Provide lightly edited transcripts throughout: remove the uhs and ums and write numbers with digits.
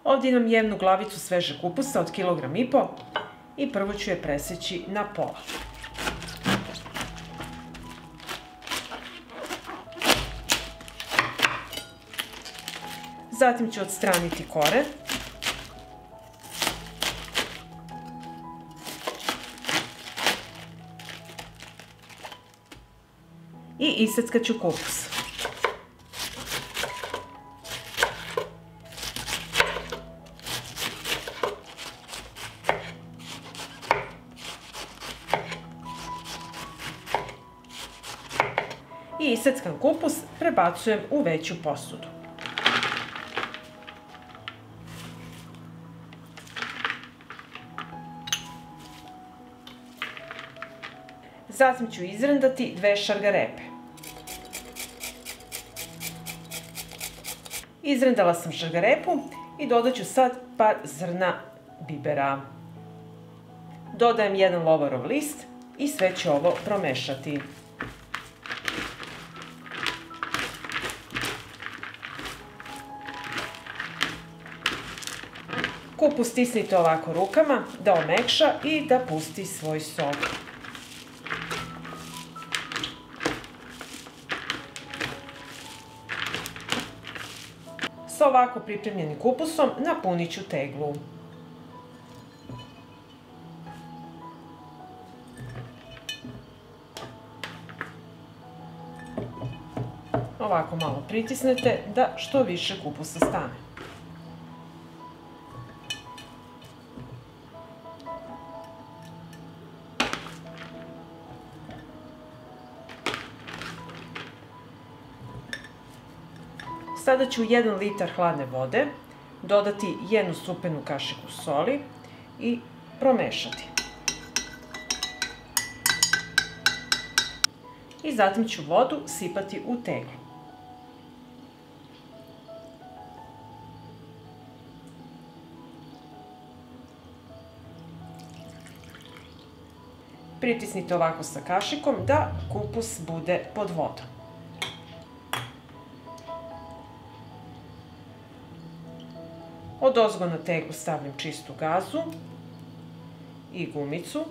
Ovdje imam jednu glavicu svežeg kupusa od 1,5 kg i prvo ću je preseći na pola. Zatim ću odstraniti kore. I iseckat ću kupus. I iseckan kupus prebacujem u veću posudu. Zatim ću izrendati 2 šargarepe. Izrendala sam šargarepu i dodat ću sad par zrna bibera. Dodajem 1 lovorov list i sve ću ovo promešati. Kupus stisnite ovako rukama da omekša i da pusti svoj sok. Sa ovako pripremljenim kupusom napunit ću teglu. Ovako malo pritisnete da što više kupusa stane. Sada ću 1 litar hladne vode dodati 1 supenu kašiku soli i promešati. I zatim ću vodu sipati u teglu. Pritisnite ovako sa kašikom da kupus bude pod vodom. Odozgo na teglu stavljam čistu gazu i gumicu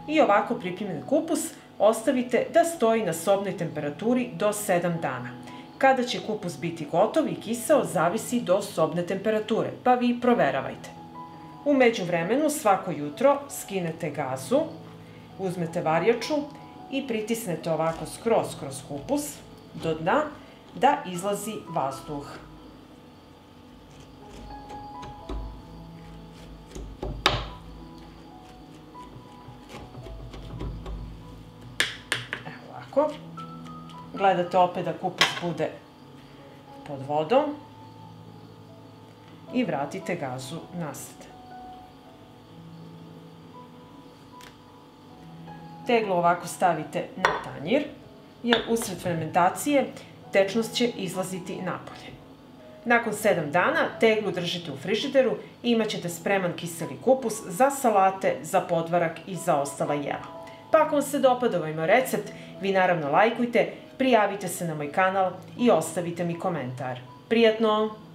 i ovako pripremljen kupus ostavite da stoji na sobnoj temperaturi do 7 dana. Kada će kupus biti gotov i kiseo zavisi do sobne temperature, pa vi proveravajte. U međuvremenu svako jutro skinete gazu, uzmete varjaču i pritisnete ovako skroz kroz kupus do dna da izlazi vazduh. Gledate opet da kupus bude pod vodom i vratite gazu nazad. Teglu ovako stavite na tanjir, jer usred fermentacije tečnost će izlaziti napolje. Nakon 7 dana teglu držite u frižideru i imat ćete spreman kiseli kupus za salate, za podvarak i za ostala jela. Pa ako vam se dopada ovaj moj recept, vi naravno lajkujte, prijavite se na moj kanal i ostavite mi komentar. Prijatno!